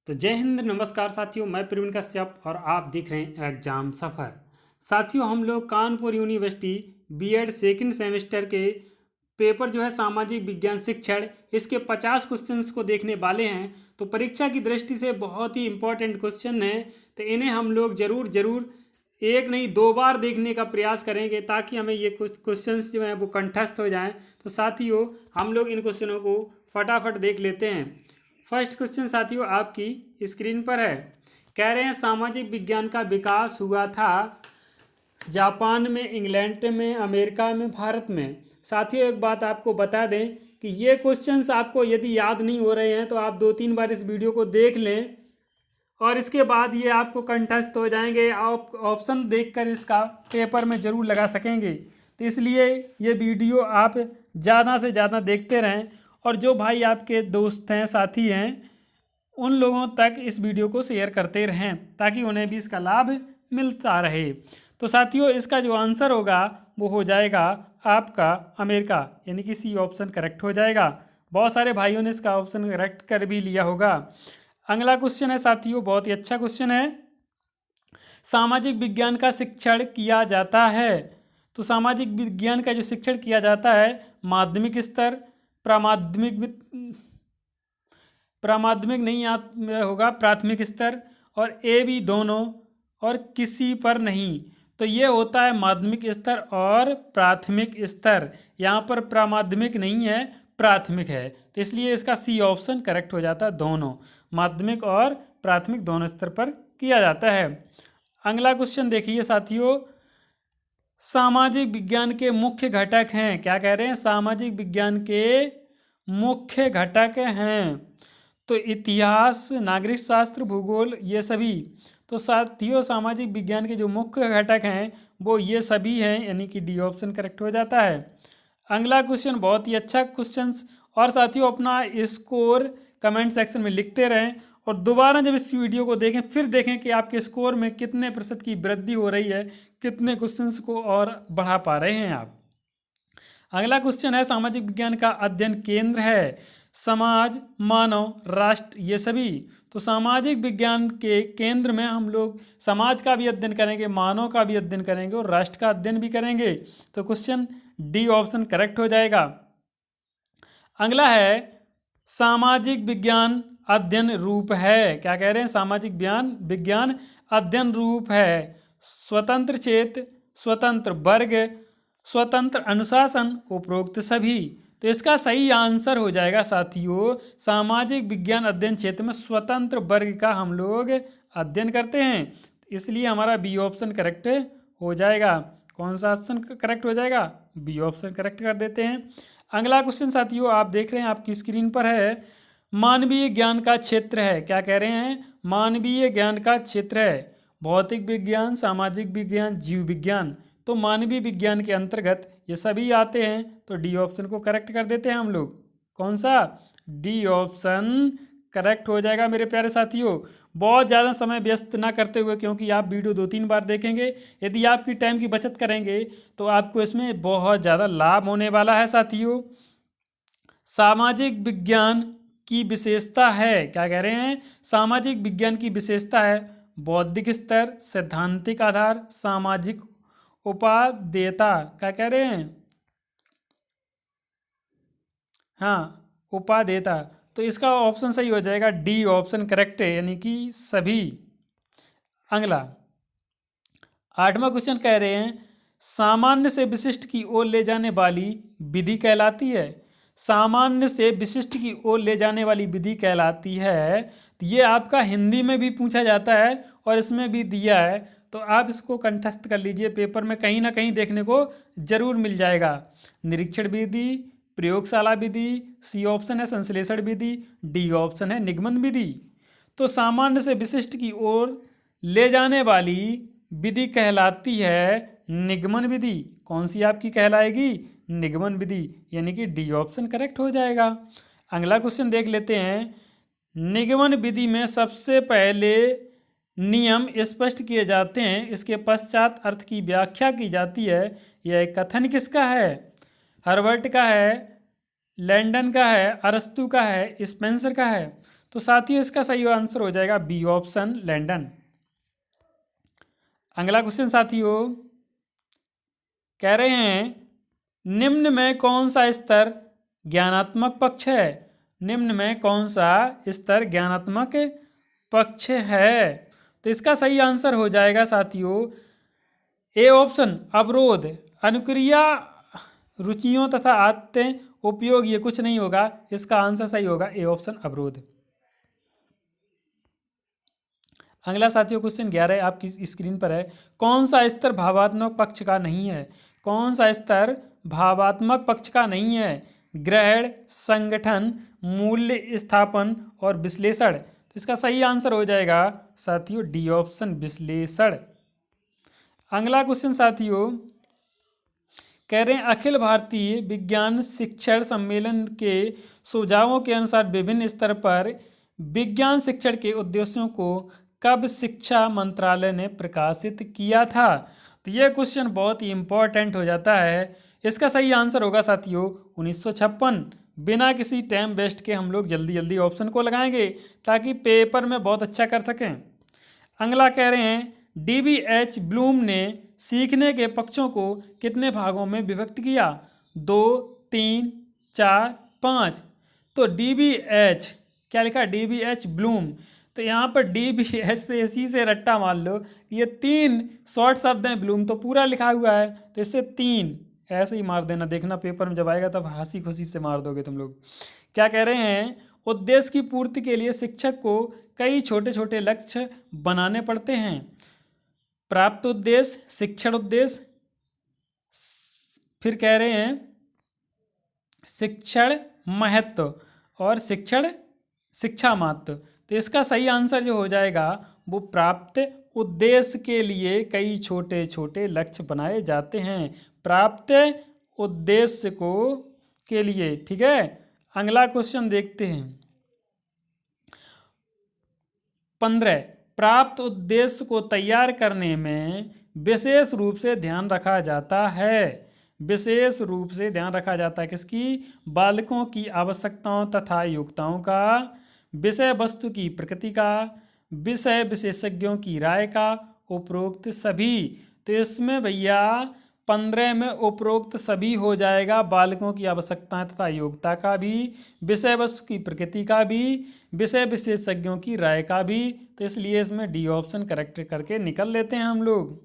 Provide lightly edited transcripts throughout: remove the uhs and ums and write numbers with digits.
तो जय हिंद, नमस्कार साथियों। मैं प्रवीण कश्यप और आप देख रहे हैं एग्जाम सफ़र। साथियों, हम लोग Kanpur university BEd second semester के पेपर जो है सामाजिक विज्ञान शिक्षण, इसके 50 क्वेश्चंस को देखने वाले हैं। तो परीक्षा की दृष्टि से बहुत ही इंपॉर्टेंट क्वेश्चन है, तो इन्हें हम लोग ज़रूर ज़रूर एक नहीं दो बार देखने का प्रयास करेंगे ताकि हमें ये कुछ क्वेश्चंस जो हैं वो कंठस्थ हो जाएं। तो साथियों, हम लोग इन क्वेश्चनों को फटाफट देख लेते हैं। फर्स्ट क्वेश्चन साथियों आपकी स्क्रीन पर है। कह रहे हैं सामाजिक विज्ञान का विकास हुआ था जापान में, इंग्लैंड में, अमेरिका में, भारत में। साथियों, एक बात आपको बता दें कि ये क्वेश्चंस आपको यदि याद नहीं हो रहे हैं तो आप 2-3 बार इस वीडियो को देख लें और इसके बाद ये आपको कंठस्थ हो जाएंगे। आप ऑप्शन देखकर इसका पेपर में ज़रूर लगा सकेंगे। तो इसलिए ये वीडियो आप ज़्यादा से ज़्यादा देखते रहें और जो भाई आपके दोस्त हैं, साथी हैं, उन लोगों तक इस वीडियो को शेयर करते रहें ताकि उन्हें भी इसका लाभ मिलता रहे। तो साथियों, इसका जो आंसर होगा वो हो जाएगा आपका अमेरिका, यानी कि सी ऑप्शन करेक्ट हो जाएगा। बहुत सारे भाइयों ने इसका ऑप्शन करेक्ट कर भी लिया होगा। अगला क्वेश्चन है साथियों, बहुत ही अच्छा क्वेश्चन है। सामाजिक विज्ञान का शिक्षण किया जाता है। तो सामाजिक विज्ञान का जो शिक्षण किया जाता है माध्यमिक स्तर, प्रामाध्यमिक नहीं होगा, प्राथमिक स्तर और ए बी दोनों और किसी पर नहीं। तो ये होता है माध्यमिक स्तर और प्राथमिक स्तर। यहाँ पर प्रामाध्यमिक नहीं है, प्राथमिक है, तो इसलिए इसका सी ऑप्शन करेक्ट हो जाता है। दोनों माध्यमिक और प्राथमिक दोनों स्तर पर किया जाता है। अगला क्वेश्चन देखिए साथियों, सामाजिक विज्ञान के मुख्य घटक हैं। क्या कह रहे हैं? सामाजिक विज्ञान के मुख्य घटक हैं। तो इतिहास, नागरिक शास्त्र, भूगोल, ये सभी। तो साथियों, सामाजिक विज्ञान के जो मुख्य घटक हैं वो ये सभी हैं, यानी कि डी ऑप्शन करेक्ट हो जाता है। अगला क्वेश्चन बहुत ही अच्छा क्वेश्चन। और साथियों, अपना स्कोर कमेंट सेक्शन में लिखते रहें और दोबारा जब इस वीडियो को देखें फिर देखें कि आपके स्कोर में कितने प्रतिशत की वृद्धि हो रही है, कितने क्वेश्चंस को और बढ़ा पा रहे हैं आप। अगला क्वेश्चन है, सामाजिक विज्ञान का अध्ययन केंद्र है समाज, मानव, राष्ट्र, ये सभी। तो सामाजिक विज्ञान के केंद्र में हम लोग समाज का भी अध्ययन करेंगे, मानव का भी अध्ययन करेंगे और राष्ट्र का अध्ययन भी करेंगे। तो क्वेश्चन डी ऑप्शन करेक्ट हो जाएगा। अगला है, सामाजिक विज्ञान अध्ययन रूप है। क्या कह रहे हैं? सामाजिक विज्ञान अध्ययन रूप है स्वतंत्र क्षेत्र, स्वतंत्र वर्ग, स्वतंत्र अनुशासन, उपरोक्त सभी। तो इसका सही आंसर हो जाएगा साथियों, सामाजिक विज्ञान अध्ययन क्षेत्र में स्वतंत्र वर्ग का हम लोग अध्ययन करते हैं, इसलिए हमारा बी ऑप्शन करेक्ट हो जाएगा। कौन सा ऑप्शन करेक्ट हो जाएगा? बी ऑप्शन करेक्ट कर देते हैं। अगला क्वेश्चन साथियों आप देख रहे हैं, आपकी स्क्रीन पर है, मानवीय ज्ञान का क्षेत्र है। क्या कह रहे हैं? मानवीय ज्ञान का क्षेत्र है भौतिक विज्ञान, सामाजिक विज्ञान, जीव विज्ञान। तो मानवीय विज्ञान के अंतर्गत ये सभी आते हैं, तो डी ऑप्शन को करेक्ट कर देते हैं हम लोग। कौन सा? डी ऑप्शन करेक्ट हो जाएगा मेरे प्यारे साथियों। बहुत ज़्यादा समय व्यस्त ना करते हुए, क्योंकि आप वीडियो 2-3 बार देखेंगे, यदि आपकी टाइम की बचत करेंगे तो आपको इसमें बहुत ज़्यादा लाभ होने वाला है साथियों। सामाजिक विज्ञान की विशेषता है। क्या कह रहे हैं? सामाजिक विज्ञान की विशेषता है बौद्धिक स्तर, सैद्धांतिक आधार, सामाजिक उपादेयता। क्या कह रहे हैं? हाँ, उपादेयता। तो इसका ऑप्शन सही हो जाएगा, डी ऑप्शन करेक्ट है, यानी कि सभी। अगला 8वां क्वेश्चन कह रहे हैं, सामान्य से विशिष्ट की ओर ले जाने वाली विधि कहलाती है। सामान्य से विशिष्ट की ओर ले जाने वाली विधि कहलाती है। तो ये आपका हिंदी में भी पूछा जाता है और इसमें भी दिया है, तो आप इसको कंठस्थ कर लीजिए, पेपर में कहीं ना कहीं देखने को जरूर मिल जाएगा। निरीक्षण विधि, प्रयोगशाला विधि, सी ऑप्शन है संश्लेषण विधि, डी ऑप्शन है निगमन विधि। तो सामान्य से विशिष्ट की ओर ले जाने वाली विधि कहलाती है निगमन विधि। कौन सी आपकी कहलाएगी? निगमन विधि, यानी कि डी ऑप्शन करेक्ट हो जाएगा। अगला क्वेश्चन देख लेते हैं, निगमन विधि में सबसे पहले नियम स्पष्ट किए जाते हैं, इसके पश्चात अर्थ की व्याख्या की जाती है। यह कथन किसका है? हर्बर्ट का है, लैंडन का है, अरस्तु का है, स्पेंसर का है। तो साथियों इसका सही आंसर हो जाएगा बी ऑप्शन लैंडन। अगला क्वेश्चन साथियों कह रहे हैं निम्न में कौन सा स्तर ज्ञानात्मक पक्ष है। निम्न में कौन सा स्तर ज्ञानात्मक पक्ष है। तो इसका सही आंसर हो जाएगा साथियों ए ऑप्शन अवरोध, अनुक्रिया, रुचियों तथा आदतें, उपयोग, ये कुछ नहीं होगा। इसका आंसर सही होगा ए ऑप्शन अवरोध। अगला साथियों क्वेश्चन 11 आपकी स्क्रीन पर है। कौन सा स्तर भावात्मक पक्ष का नहीं है। कौन सा स्तर भावात्मक पक्ष का नहीं है। ग्रहण, संगठन, मूल्य स्थापन और विश्लेषण। तो इसका सही आंसर हो जाएगा साथियों डी ऑप्शन विश्लेषण। अगला क्वेश्चन साथियों कह रहे हैं अखिल भारतीय विज्ञान शिक्षण सम्मेलन के सुझावों के अनुसार विभिन्न स्तर पर विज्ञान शिक्षण के उद्देश्यों को कब शिक्षा मंत्रालय ने प्रकाशित किया था। तो यह क्वेश्चन बहुत ही इंपॉर्टेंट हो जाता है। इसका सही आंसर होगा साथियों 1956। बिना किसी टाइम वेस्ट के हम लोग जल्दी जल्दी ऑप्शन को लगाएंगे ताकि पेपर में बहुत अच्छा कर सकें। अगला कह रहे हैं DBH ब्लूम ने सीखने के पक्षों को कितने भागों में विभक्त किया। 2, 3, 4, 5। तो DBH क्या लिखा DBH ब्लूम। तो यहाँ पर DBH से इसी से रट्टा मार लो, ये 3 शॉर्ट शब्द हैं, ब्लूम तो पूरा लिखा हुआ है, तो इससे 3 ऐसे ही मार देना। देखना पेपर में जब आएगा तब हंसी खुशी से मार दोगे तुम लोग। क्या कह रहे हैं उद्देश्य की पूर्ति के लिए शिक्षक को कई छोटे छोटे लक्ष्य बनाने पड़ते हैं। प्राप्त उद्देश्य, शिक्षण उद्देश्य, फिर कह रहे हैं शिक्षण महत्व और शिक्षा महत्व। तो इसका सही आंसर जो हो जाएगा वो प्राप्त उद्देश्य के लिए कई छोटे छोटे लक्ष्य बनाए जाते हैं। प्राप्त उद्देश्य को के लिए, ठीक है। अगला क्वेश्चन देखते हैं 15। प्राप्त उद्देश्य को तैयार करने में विशेष रूप से ध्यान रखा जाता है। विशेष रूप से ध्यान रखा जाता है किसकी। बालकों की आवश्यकताओं तथा योग्यताओं का, विषय वस्तु की प्रकृति का, विषय विशेषज्ञों की राय का, उपरोक्त सभी। तो इसमें भैया 15 में उपरोक्त सभी हो जाएगा। बालकों की आवश्यकताएं तथा योग्यता का भी, विषय वस्तु की प्रकृति का भी, विषय विशेषज्ञों की राय का भी। तो इसलिए इसमें डी ऑप्शन करेक्ट करके निकल लेते हैं हम लोग।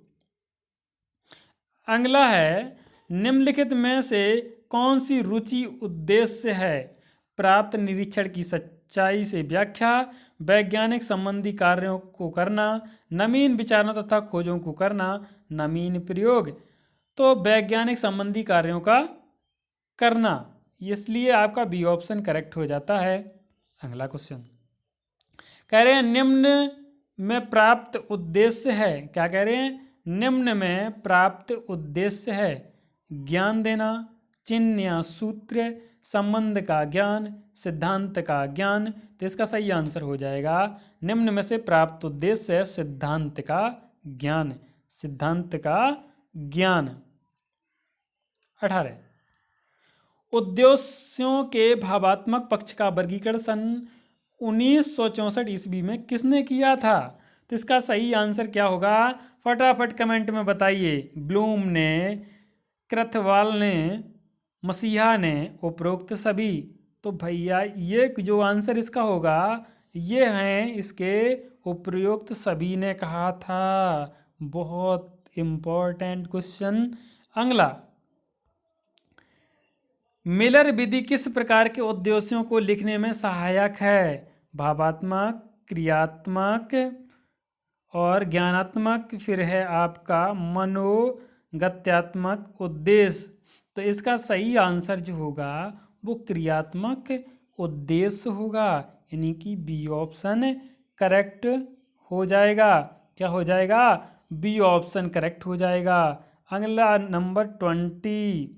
अगला है निम्नलिखित में से कौन सी रुचि उद्देश्य है। प्राप्त निरीक्षण की सच्चाई से व्याख्या, वैज्ञानिक संबंधी कार्यों को करना, नवीन विचारों तथा खोजों को करना, नवीन प्रयोग। तो वैज्ञानिक संबंधी कार्यों का करना, इसलिए आपका बी ऑप्शन करेक्ट हो जाता है। अगला क्वेश्चन कह रहे हैं निम्न में प्राप्त उद्देश्य है। क्या कह रहे हैं निम्न में प्राप्त उद्देश्य है ज्ञान देना, चिन्ह या सूत्र, संबंध का ज्ञान, सिद्धांत का ज्ञान। तो इसका सही आंसर हो जाएगा निम्न में से प्राप्त उद्देश्य है सिद्धांत का ज्ञान। सिद्धांत का ज्ञान। 18। उद्देश्यों के भावात्मक पक्ष का वर्गीकरण सन 1964 ईस्वी में किसने किया था। तो इसका सही आंसर क्या होगा फटाफट कमेंट में बताइए। ब्लूम ने, क्रथवाल ने, मसीहा ने, उपरोक्त सभी। तो भैया ये जो आंसर इसका होगा ये हैं इसके उपरोक्त सभी ने कहा था। बहुत इम्पोर्टेंट क्वेश्चन। अगला मिलर विधि किस प्रकार के उद्देश्यों को लिखने में सहायक है। भावात्मक, क्रियात्मक और ज्ञानात्मक, फिर है आपका मनोगत्यात्मक उद्देश्य। तो इसका सही आंसर जो होगा वो क्रियात्मक उद्देश्य होगा, यानी कि बी ऑप्शन करेक्ट हो जाएगा। क्या हो जाएगा बी ऑप्शन करेक्ट हो जाएगा। अगला नंबर 20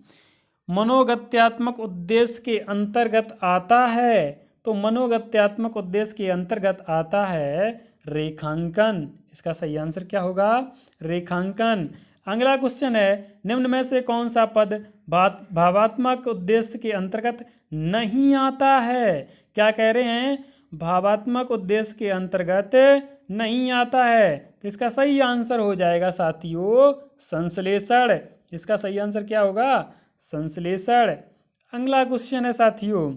मनोगत्यात्मक उद्देश्य के अंतर्गत आता है। तो मनोगत्यात्मक उद्देश्य के अंतर्गत आता है रेखांकन। इसका सही आंसर क्या होगा रेखांकन। अगला क्वेश्चन है निम्न में से कौन सा पद भावात्मक उद्देश्य के अंतर्गत नहीं आता है। क्या कह रहे हैं भावात्मक उद्देश्य के अंतर्गत नहीं आता है। तो इसका सही आंसर हो जाएगा साथियों संश्लेषण। इसका सही आंसर क्या होगा? संश्लेषण। अगला क्वेश्चन है साथियों,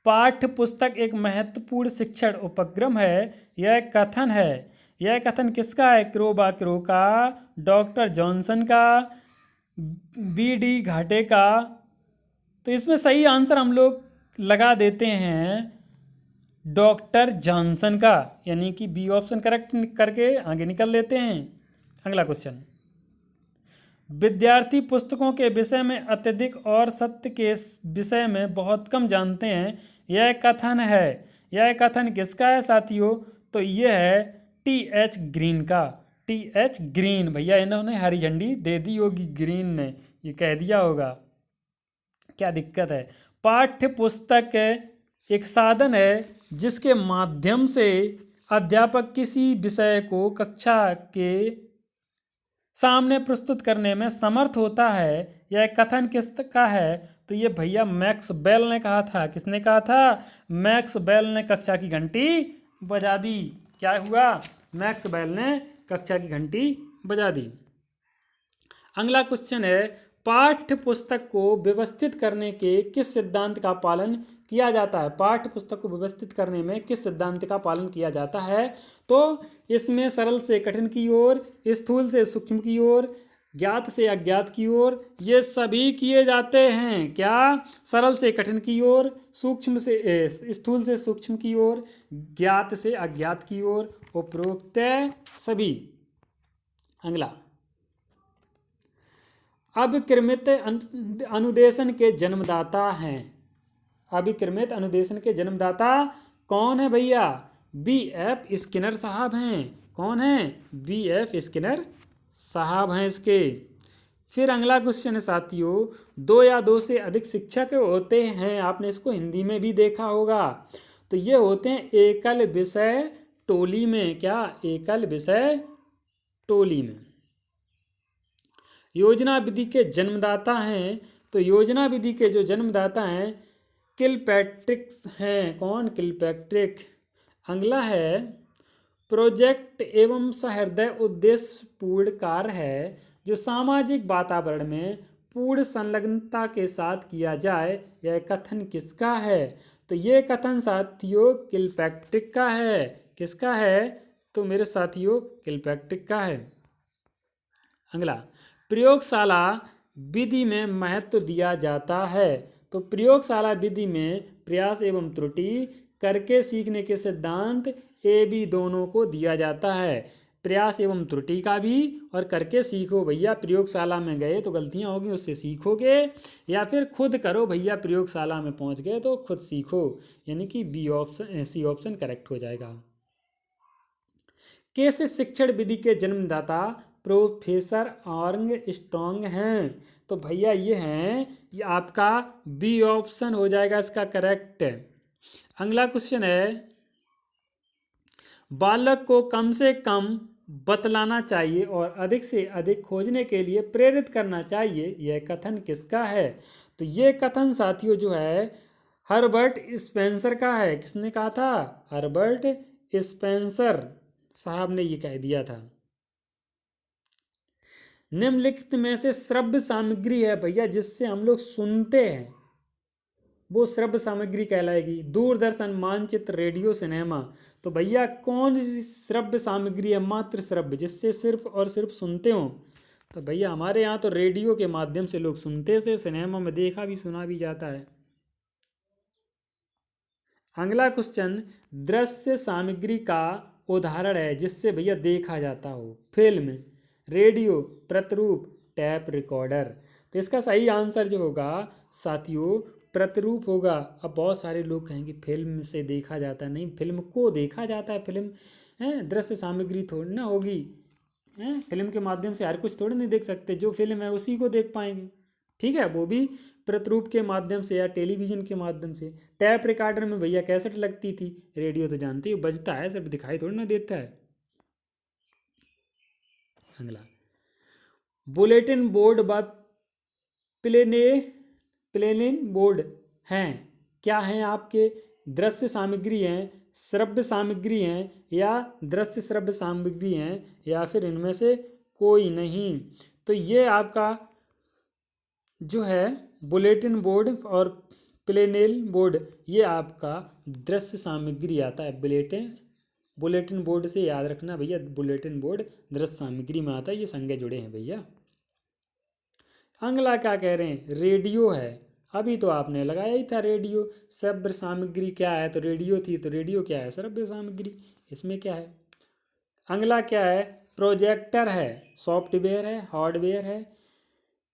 पाठ्य पुस्तक एक महत्वपूर्ण शिक्षण उपक्रम है, यह कथन किसका है? क्रो का, डॉक्टर जॉनसन का, बी.डी. घाटे का। तो इसमें सही आंसर हम लोग लगा देते हैं डॉक्टर जॉनसन का, यानी कि बी ऑप्शन करेक्ट करके आगे निकल लेते हैं। अगला क्वेश्चन, विद्यार्थी पुस्तकों के विषय में अत्यधिक और सत्य के विषय में बहुत कम जानते हैं, यह कथन किसका है साथियों? तो यह है टी.एच. ग्रीन का। टी.एच. ग्रीन, भैया इन्होंने हरी झंडी दे दी होगी, ग्रीन ने ये कह दिया होगा, क्या दिक्कत है? पाठ्य पुस्तक एक साधन है जिसके माध्यम से अध्यापक किसी विषय को कक्षा के सामने प्रस्तुत करने में समर्थ होता है। यह कथन किसका है? तो ये भैया मैक्स बेल ने कहा था। किसने कहा था? मैक्स बेल ने कक्षा की घंटी बजा दी। क्या हुआ? मैक्स बेल ने कक्षा की घंटी बजा दी। अगला क्वेश्चन है, पाठ्य पुस्तक को व्यवस्थित करने के किस सिद्धांत का पालन किया जाता है? पाठ्य पुस्तक को व्यवस्थित करने में किस सिद्धांत का पालन किया जाता है? तो इसमें सरल से कठिन की ओर, स्थूल से सूक्ष्म की ओर, ज्ञात से अज्ञात की ओर, ये सभी किए जाते हैं। क्या? सरल से कठिन की ओर, स्थूल से सूक्ष्म की ओर, ज्ञात से अज्ञात की ओर, उपरोक्त सभी। अगला, अभिक्रमित अनुदेशन के जन्मदाता हैं। अभिक्रमित अनुदेशन के जन्मदाता कौन है भैया? बी.एफ. स्किनर साहब हैं। कौन है? बी.एफ. स्किनर साहब हैं इसके। फिर अगला क्वेश्चन है साथियों, दो या दो से अधिक शिक्षक होते हैं, आपने इसको हिंदी में भी देखा होगा। तो ये होते हैं एकल विषय टोली में। क्या? एकल विषय टोली में। योजना विधि के जन्मदाता हैं, तो योजना विधि के जो जन्मदाता हैं किलपैट्रिक्स हैं। कौन? किलपैट्रिक। अगला है, प्रोजेक्ट एवं सहृदय उद्देश्यपूर्ण कार्य है जो सामाजिक वातावरण में पूर्ण संलग्नता के साथ किया जाए, यह कथन किसका है? तो ये कथन साथियों किलपैट्रिक का है। किसका है? तो मेरे साथियों किलपैट्रिक का है। अगला, प्रयोगशाला विधि में महत्व दिया जाता है। तो प्रयोगशाला विधि में प्रयास एवं त्रुटि करके सीखने के सिद्धांत ए बी दोनों को दिया जाता है। प्रयास एवं त्रुटि का भी और करके सीखो भैया। प्रयोगशाला में गए तो गलतियां होगी, उससे सीखोगे, या फिर खुद करो भैया। प्रयोगशाला में पहुंच गए तो खुद सीखो, यानी कि B option C option correct हो जाएगा। कैसे शिक्षण विधि के जन्मदाता प्रोफेसर आर्मस्ट्रॉन्ग स्ट्रॉन्ग हैं। तो भैया ये हैं, ये आपका बी ऑप्शन हो जाएगा इसका करेक्ट। अगला क्वेश्चन है, बालक को कम से कम बतलाना चाहिए और अधिक से अधिक खोजने के लिए प्रेरित करना चाहिए, यह कथन किसका है? तो ये कथन साथियों जो है हर्बर्ट स्पेंसर का है। किसने कहा था? हर्बर्ट स्पेंसर साहब ने ये कह दिया था। निम्नलिखित में से श्रव्य सामग्री है भैया जिससे हम लोग सुनते हैं, वो श्रव्य सामग्री कहलाएगी। दूरदर्शन, मानचित्र, रेडियो, सिनेमा। तो भैया कौन सी श्रव्य सामग्री है? मात्र श्रव्य, जिससे सिर्फ और सिर्फ सुनते हो। तो भैया हमारे यहाँ तो रेडियो के माध्यम से लोग सुनते से, सिनेमा में देखा भी सुना भी जाता है। अगला क्वेश्चन, दृश्य सामग्री का उदाहरण है जिससे भैया देखा जाता हो। फिल्म, रेडियो, प्रतिरूप, टैप रिकॉर्डर। तो इसका सही आंसर जो होगा साथियों प्रतिरूप होगा। अब बहुत सारे लोग कहेंगे फिल्म से देखा जाता है, नहीं, फिल्म को देखा जाता है। फिल्म है, दृश्य सामग्री थोड़ी ना होगी है। फिल्म के माध्यम से हर कुछ थोड़ी नहीं देख सकते, जो फिल्म है उसी को देख पाएंगे। ठीक है, वो भी प्रतिरूप के माध्यम से या टेलीविजन के माध्यम से। टैप रिकॉर्डर में भैया कैसेट लगती थी, रेडियो तो जानते हो बजता है, सिर्फ दिखाई थोड़ी ना देता है। अगला, बुलेटिन बोर्ड व प्लेनिन बोर्ड हैं, क्या हैं आपके? दृश्य सामग्री हैं, श्रव्य सामग्री हैं, या दृश्य श्रव्य सामग्री हैं, या फिर इनमें से कोई नहीं। तो ये आपका जो है बुलेटिन बोर्ड और प्लेनेल बोर्ड, ये आपका दृश्य सामग्री आता है। बुलेटिन बोर्ड से याद रखना भैया, बुलेटिन बोर्ड दृश्य सामग्री में आता है, ये संज्ञा जुड़े हैं भैया। अगला क्या कह रहे हैं, रेडियो है। अभी तो आपने लगाया ही था रेडियो। श्रव्य सामग्री क्या है, तो रेडियो थी, तो रेडियो क्या है, श्रव्य सामग्री। इसमें क्या है, अगला क्या है, प्रोजेक्टर है, सॉफ्टवेयर है, हार्डवेयर है,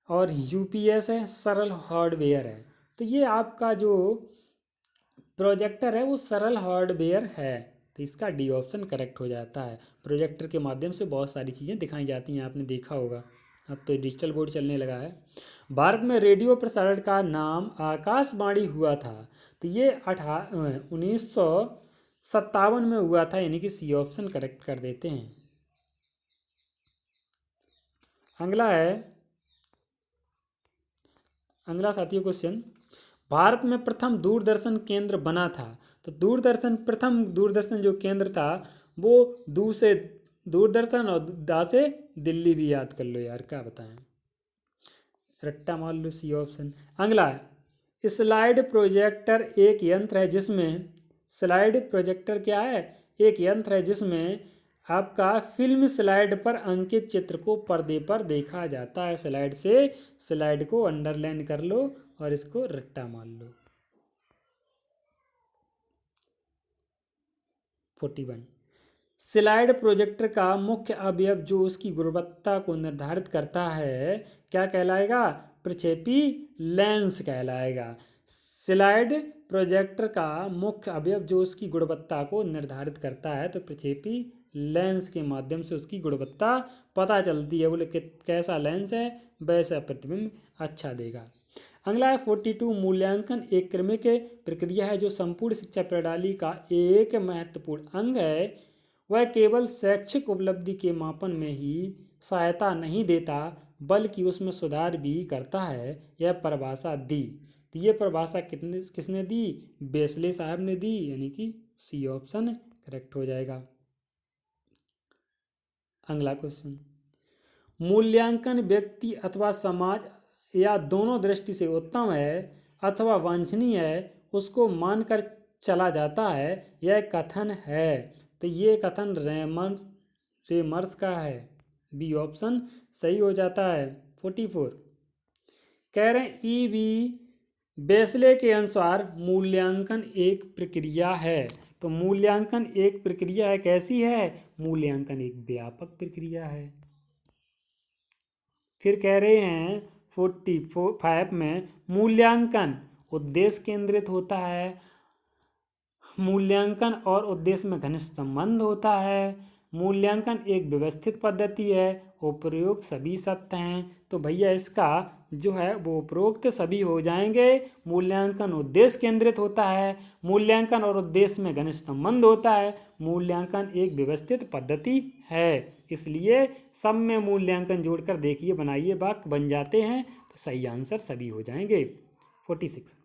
और यूपीएस है, सरल हार्डवेयर है। तो ये आपका जो प्रोजेक्टर है वो सरल हार्डवेयर है, तो इसका डी ऑप्शन करेक्ट हो जाता है। प्रोजेक्टर के माध्यम से बहुत सारी चीज़ें दिखाई जाती हैं, आपने देखा होगा। अब तो डिजिटल बोर्ड चलने लगा है। भारत में रेडियो प्रसारण का नाम आकाशवाणी हुआ था, तो ये 1957 में हुआ था, यानी कि सी ऑप्शन करेक्ट कर देते हैं। अगला साथियों क्वेश्चन, भारत में प्रथम दूरदर्शन केंद्र बना था। तो प्रथम दूरदर्शन जो केंद्र था वो दूरदर्शन, और दा से दिल्ली भी याद कर लो यार, क्या बताएं, रट्टा मार लो सी ऑप्शन। अगला स्लाइड प्रोजेक्टर एक यंत्र है जिसमें, स्लाइड प्रोजेक्टर क्या है, एक यंत्र है जिसमें आपका फिल्म स्लाइड पर अंकित चित्र को पर्दे पर देखा जाता है। स्लाइड को अंडरलाइन कर लो और इसको रट्टा मार लो। 41, स्लाइड प्रोजेक्टर का मुख्य अवयव जो उसकी गुणवत्ता को निर्धारित करता है क्या कहलाएगा, प्रक्षेपी लेंस कहलाएगा। स्लाइड प्रोजेक्टर का मुख्य अवयव जो उसकी गुणवत्ता को निर्धारित करता है, तो प्रक्षेपी लेंस के माध्यम से उसकी गुणवत्ता पता चलती है। बोले कैसा लेंस है वैसा प्रतिबिंब अच्छा देगा। अगला है 42, मूल्यांकन एक क्रमिक प्रक्रिया है जो संपूर्ण शिक्षा प्रणाली का एक महत्वपूर्ण अंग है। वह केवल शैक्षिक उपलब्धि के मापन में ही सहायता नहीं देता बल्कि उसमें सुधार भी करता है। यह परिभाषा दी, तो ये परिभाषा किसने दी, बेसले साहब ने दी, यानी कि सी ऑप्शन करेक्ट हो जाएगा। अगला क्वेश्चन, मूल्यांकन व्यक्ति अथवा समाज या दोनों दृष्टि से उत्तम है अथवा वांछनीय है उसको मानकर चला जाता है, यह कथन है। तो ये कथन रेमर्स का है, बी ऑप्शन सही हो जाता है। 44, कह रहे हैं ई बी बेसले के अनुसार मूल्यांकन एक प्रक्रिया है। तो मूल्यांकन एक प्रक्रिया है, कैसी है, मूल्यांकन एक व्यापक प्रक्रिया है। फिर कह रहे हैं 45 में, मूल्यांकन उद्देश्य केंद्रित होता है, मूल्यांकन और उद्देश्य में घनिष्ठ संबंध होता है, मूल्यांकन एक व्यवस्थित पद्धति है, उपरोक्त सभी सत्य हैं। तो भैया इसका जो है वो उपरोक्त सभी हो जाएंगे। मूल्यांकन उद्देश्य केंद्रित होता है, मूल्यांकन और उद्देश्य में घनिष्ठ संबंध होता है, मूल्यांकन एक व्यवस्थित पद्धति है। इसलिए सब में मूल्यांकन जोड़कर देखिए, बनाइए, वाक्य बन जाते हैं, तो सही आंसर सभी हो जाएंगे। 46,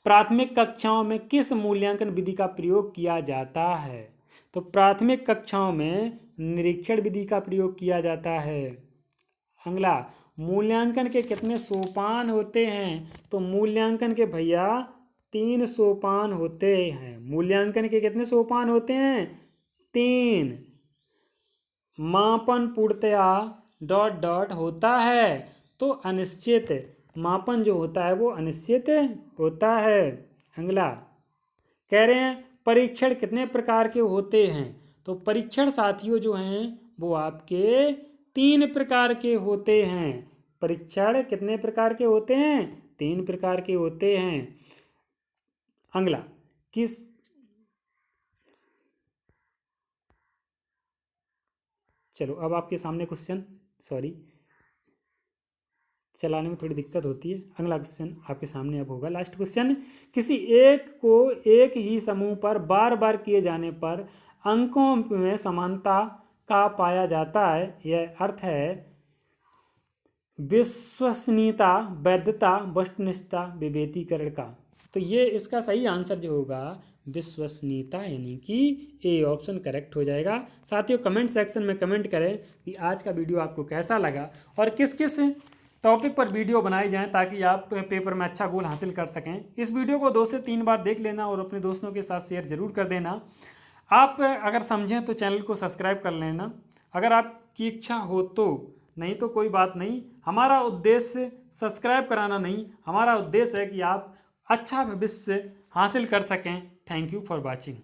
प्राथमिक कक्षाओं में किस मूल्यांकन विधि का प्रयोग किया जाता है। तो प्राथमिक कक्षाओं में निरीक्षण विधि का प्रयोग किया जाता है। अगला, मूल्यांकन के कितने सोपान होते हैं। तो मूल्यांकन के भैया 3 सोपान होते हैं। मूल्यांकन के कितने सोपान होते हैं, 3। मापन पूर्णतया ... होता है, तो अनिश्चित मापन जो होता है वो अनिश्चित होता है। अगला कह रहे हैं परीक्षण कितने प्रकार के होते हैं। तो परीक्षण साथियों जो हैं वो आपके 3 प्रकार के होते हैं। परीक्षण कितने प्रकार के होते हैं, 3 प्रकार के होते हैं। अगला चलो अब आपके सामने क्वेश्चन, सॉरी चलाने में थोड़ी दिक्कत होती है। अगला क्वेश्चन आपके सामने अब होगा, लास्ट क्वेश्चन, किसी एक को एक ही समूह पर बार बार किए जाने पर अंकों में समानता का पाया जाता है। यह अर्थ है विश्वसनीयता, वैधता, वस्तुनिष्ठता, विभेदीकरण का। तो ये इसका सही आंसर जो होगा विश्वसनीयता, यानी कि ए ऑप्शन करेक्ट हो जाएगा। साथियों कमेंट सेक्शन में कमेंट करें कि आज का वीडियो आपको कैसा लगा और किस किस टॉपिक पर वीडियो बनाई जाएं ताकि आप पेपर में अच्छा गोल हासिल कर सकें। इस वीडियो को 2 से 3 बार देख लेना और अपने दोस्तों के साथ शेयर ज़रूर कर देना। आप अगर समझें तो चैनल को सब्सक्राइब कर लेना अगर आपकी इच्छा हो तो, नहीं तो कोई बात नहीं। हमारा उद्देश्य सब्सक्राइब कराना नहीं, हमारा उद्देश्य है कि आप अच्छा भविष्य हासिल कर सकें। Thank you for watching.